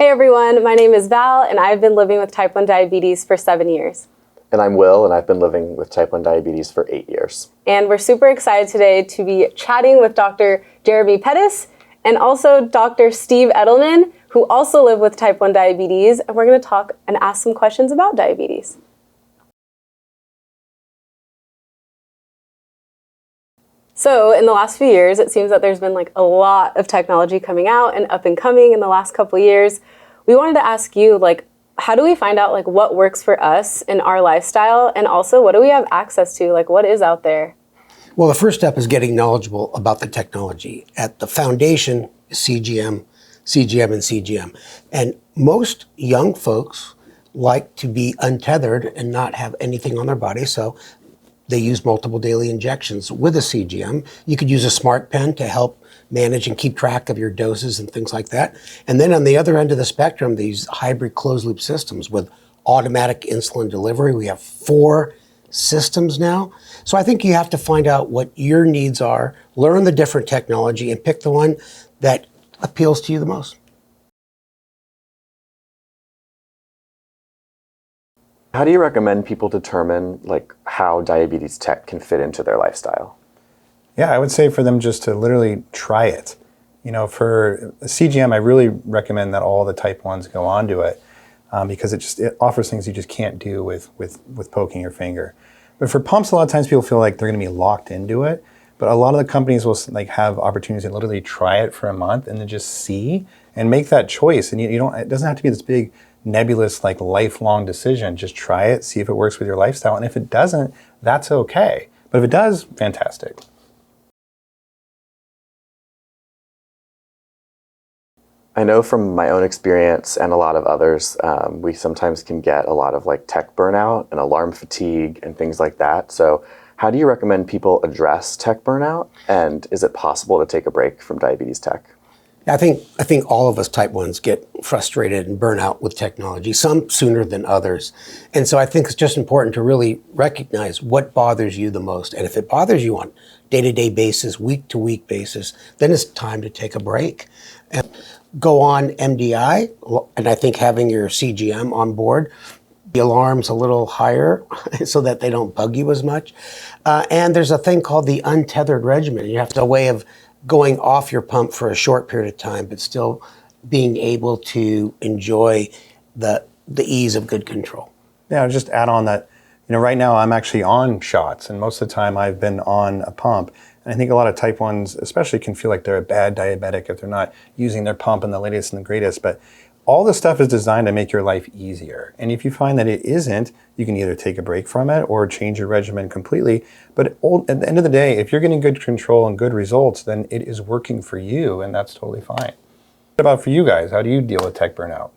Hey everyone, my name is Val and I've been living with type 1 diabetes for 7 years. And I'm Will, and I've been living with type 1 diabetes for 8 years. And we're super excited today to be chatting with Dr. diabeTEAs and also Dr. Steve Edelman, who also live with type 1 diabetes, and we're going to talk and ask some questions about diabetes. So in the last few years, it seems that there's been like a lot of technology coming out and up and coming in the last couple of years. We wanted to ask you, like, how do we find out like what works for us in our lifestyle, and also what do we have access to, like what is out there? Well, the first step is getting knowledgeable about the technology. At the foundation, CGM, and CGM. And most young folks like to be untethered and not have anything on their body, so they use multiple daily injections with a CGM. You could use a smart pen to help manage and keep track of your doses and things like that. And then on the other end of the spectrum, these hybrid closed loop systems with automatic insulin delivery. We have 4 systems now. So I think you have to find out what your needs are, learn the different technology, and pick the one that appeals to you the most. How do you recommend people determine like how diabetes tech can fit into their lifestyle? Yeah, I would say for them just to literally try it. You know, for CGM, I really recommend that all the type 1s go onto it because it offers things you just can't do with poking your finger. But for pumps, a lot of times people feel like they're going to be locked into it. But a lot of the companies will like have opportunities to literally try it for a month and then just see and make that choice. And you don't. It doesn't have to be this big nebulous like lifelong decision. Just try it, see if it works with your lifestyle, and if it doesn't, that's okay. But if it does, fantastic. I know from my own experience and a lot of others, we sometimes can get a lot of like tech burnout and alarm fatigue and things like that. So how do you recommend people address tech burnout? And is it possible to take a break from diabetes tech? I think all of us type 1s get frustrated and burn out with technology, some sooner than others. And so I think it's just important to really recognize what bothers you the most. And if it bothers you on day-to-day basis, week-to-week basis, then it's time to take a break. And go on MDI, and I think having your CGM on board, the alarm's a little higher so that they don't bug you as much. And there's a thing called the untethered regimen. You have a way of going off your pump for a short period of time, but still being able to enjoy the ease of good control. Yeah, I'll just add on that, you know, right now I'm actually on shots, and most of the time I've been on a pump. And I think a lot of type 1s especially can feel like they're a bad diabetic if they're not using their pump in the latest and the greatest. But all this stuff is designed to make your life easier. And if you find that it isn't, you can either take a break from it or change your regimen completely. But at the end of the day, if you're getting good control and good results, then it is working for you, and that's totally fine. What about for you guys? How do you deal with tech burnout?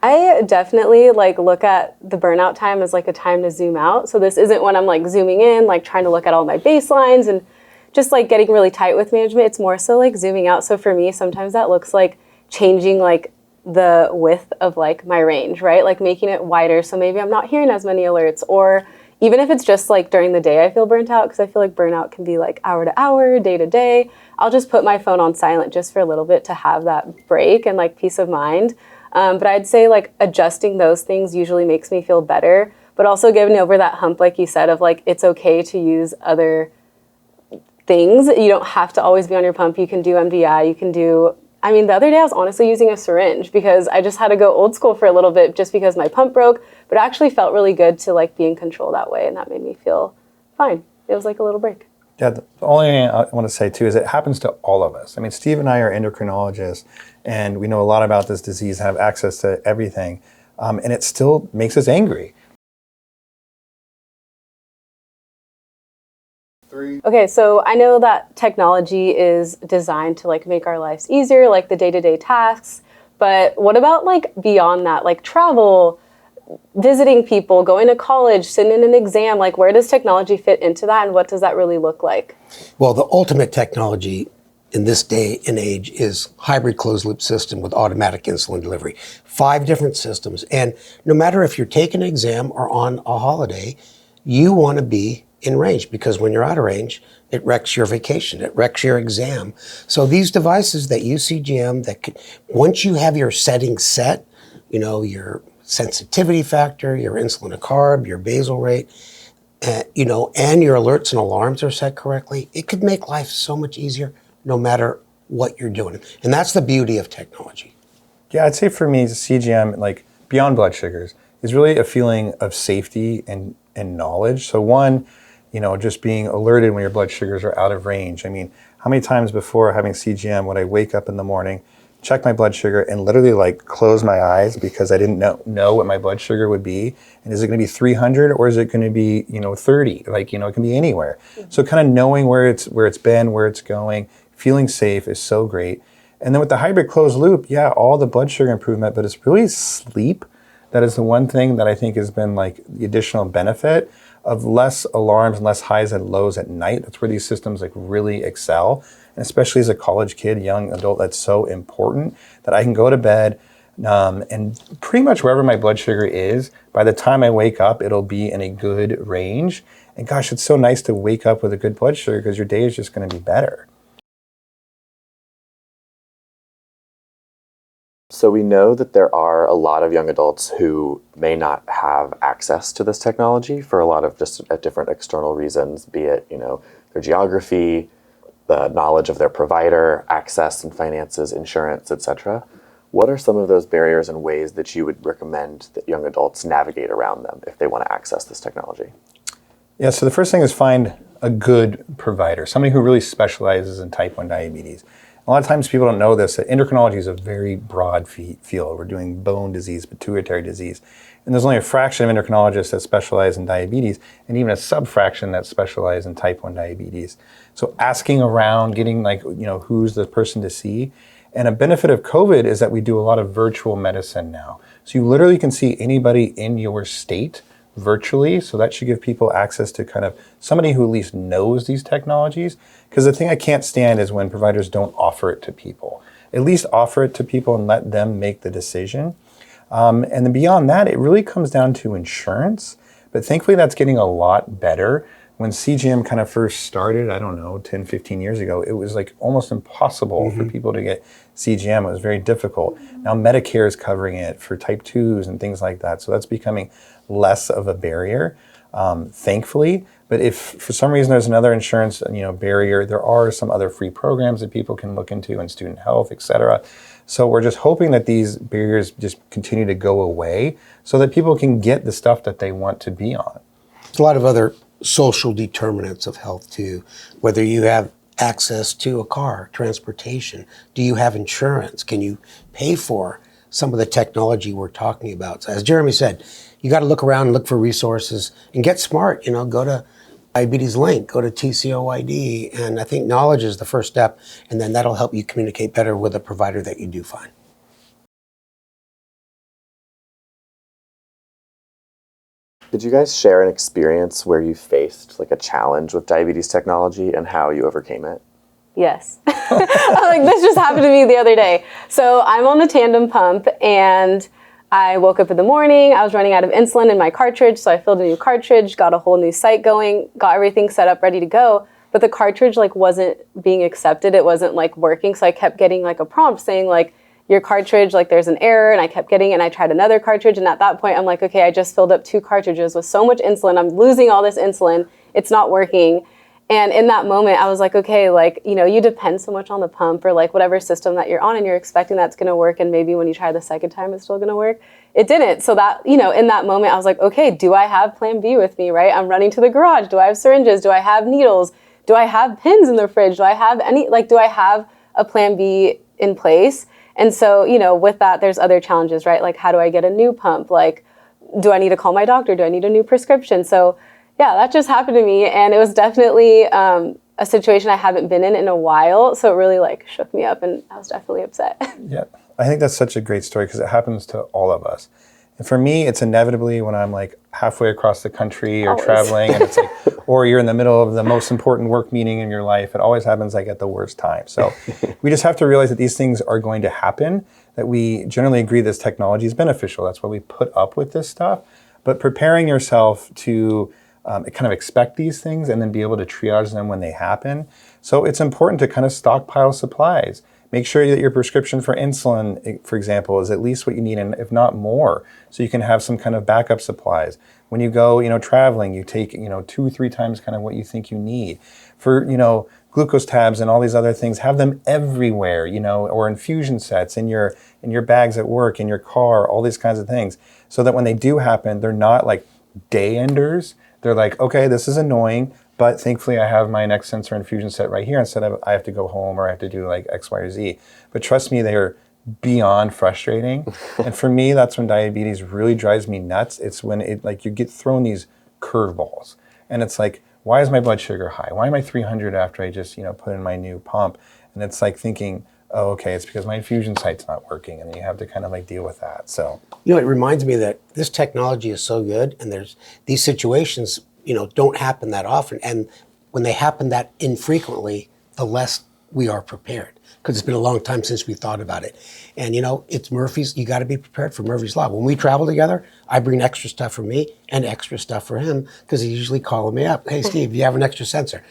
I definitely like look at the burnout time as like a time to zoom out. So this isn't when I'm like zooming in, like trying to look at all my baselines and just like getting really tight with management. It's more so like zooming out. So for me, sometimes that looks like changing like the width of like my range, right? Like making it wider. So maybe I'm not hearing as many alerts, or even if it's just like during the day I feel burnt out, because I feel like burnout can be like hour to hour, day to day. I'll just put my phone on silent just for a little bit to have that break and like peace of mind. But I'd say like adjusting those things usually makes me feel better, but also getting over that hump, like you said, of like, it's okay to use other things. You don't have to always be on your pump. You can do MDI, you can do, I mean, the other day I was honestly using a syringe because I just had to go old school for a little bit just because my pump broke, but it actually felt really good to like be in control that way, and that made me feel fine. It was like a little break. Yeah, the only thing I want to say too is it happens to all of us. I mean, Steve and I are endocrinologists, and we know a lot about this disease, have access to everything, and it still makes us angry. Okay, so I know that technology is designed to like make our lives easier, like the day-to-day tasks, but what about like beyond that, like travel, visiting people, going to college, sitting in an exam? Like where does technology fit into that, and what does that really look like? Well, the ultimate technology in this day and age is hybrid closed loop system with automatic insulin delivery. 5 different systems, and no matter if you're taking an exam or on a holiday, you want to be in range, because when you're out of range, it wrecks your vacation, it wrecks your exam. So these devices that use CGM, once you have your settings set, your sensitivity factor, your insulin to carb, your basal rate, and your alerts and alarms are set correctly, it could make life so much easier no matter what you're doing. And that's the beauty of technology. Yeah, I'd say for me, CGM, like beyond blood sugars, is really a feeling of safety and knowledge. So one, just being alerted when your blood sugars are out of range. I mean, how many times before having CGM would I wake up in the morning, check my blood sugar, and literally like close my eyes because I didn't know what my blood sugar would be, and is it going to be 300 or is it going to be 30? Like it can be anywhere. So kind of knowing where it's been, where it's going, feeling safe is so great. And then with the hybrid closed loop, yeah, all the blood sugar improvement, but it's really sleep that is the one thing that I think has been like the additional benefit of less alarms and less highs and lows at night. That's where these systems like really excel. And especially as a college kid, young adult, that's so important that I can go to bed and pretty much wherever my blood sugar is, by the time I wake up, it'll be in a good range. And gosh, it's so nice to wake up with a good blood sugar because your day is just going to be better. So we know that there are a lot of young adults who may not have access to this technology for a lot of just different external reasons, be it, their geography, the knowledge of their provider, access and finances, insurance, etc. What are some of those barriers and ways that you would recommend that young adults navigate around them if they want to access this technology? Yeah, so the first thing is find a good provider, somebody who really specializes in type 1 diabetes. A lot of times people don't know this, that endocrinology is a very broad field. We're doing bone disease, pituitary disease, and there's only a fraction of endocrinologists that specialize in diabetes, and even a subfraction that specialize in type 1 diabetes. So asking around, getting who's the person to see. And a benefit of COVID is that we do a lot of virtual medicine now. So you literally can see anybody in your state virtually, so that should give people access to kind of somebody who at least knows these technologies. Because the thing I can't stand is when providers don't offer it to people. At least offer it to people and let them make the decision. And then beyond that, it really comes down to insurance. But thankfully, that's getting a lot better. When CGM kind of first started, 10, 15 years ago, it was like almost impossible for people to get CGM. It was very difficult. Now Medicare is covering it for type 2s and things like that. So that's becoming less of a barrier, thankfully. But if for some reason there's another insurance barrier, there are some other free programs that people can look into in student health, et cetera. So we're just hoping that these barriers just continue to go away so that people can get the stuff that they want to be on. There's a lot of other social determinants of health too, whether you have access to a car, transportation, do you have insurance, can you pay for some of the technology we're talking about. So as Jeremy said, you got to look around and look for resources and get smart, go to Diabetes Link, go to TCOYD, and I think knowledge is the first step, and then that'll help you communicate better with a provider that you do find. Did you guys share an experience where you faced like a challenge with diabetes technology and how you overcame it? Yes. This just happened to me the other day. So I'm on the Tandem pump and I woke up in the morning. I was running out of insulin in my cartridge. So I filled a new cartridge, got a whole new site going, got everything set up, ready to go. But the cartridge wasn't being accepted. It wasn't working. So I kept getting a prompt saying your cartridge, there's an error, and I kept getting it, and I tried another cartridge, and at that point, I'm okay, I just filled up 2 cartridges with so much insulin, I'm losing all this insulin, it's not working. And in that moment, I was okay, you depend so much on the pump or whatever system that you're on, and you're expecting that's gonna work, and maybe when you try the second time, it's still gonna work. It didn't, so that, in that moment, I was okay, do I have plan B with me, right? I'm running to the garage, do I have syringes, do I have needles, do I have pins in the fridge, do I have any, do I have a plan B in place? And so, with that, there's other challenges, right? How do I get a new pump? Do I need to call my doctor? Do I need a new prescription? So yeah, that just happened to me. And it was definitely a situation I haven't been in a while. So it really shook me up and I was definitely upset. Yeah, I think that's such a great story because it happens to all of us. And for me, it's inevitably when I'm halfway across the country or Always. Traveling and it's or you're in the middle of the most important work meeting in your life. It always happens at the worst time. So we just have to realize that these things are going to happen, that we generally agree this technology is beneficial. That's why we put up with this stuff. But preparing yourself to kind of expect these things and then be able to triage them when they happen. So it's important to kind of stockpile supplies. Make sure that your prescription for insulin, for example, is at least what you need, and if not more, so you can have some kind of backup supplies. When you go, traveling, you take, 2 or 3 times kind of what you think you need. For, glucose tabs and all these other things, have them everywhere, or infusion sets in your bags at work, in your car, all these kinds of things, so that when they do happen, they're not like day enders. They're like, okay, this is annoying, but thankfully I have my next sensor infusion set right here instead of I have to go home or I have to do like X, Y, or Z. But trust me, they are beyond frustrating. And for me, that's when diabetes really drives me nuts. It's when you get thrown these curveballs and it's like, why is my blood sugar high? Why am I 300 after I just, put in my new pump? And it's like thinking, oh, okay, it's because my infusion site's not working. And then you have to kind of like deal with that. So, It reminds me that this technology is so good, and there's these situations, don't happen that often. And when they happen that infrequently, the less we are prepared, because it's been a long time since we thought about it. And it's Murphy's, you got to be prepared for Murphy's Law. When we travel together, I bring extra stuff for me and extra stuff for him, because he's usually calling me up. Hey, Steve, do you have an extra sensor?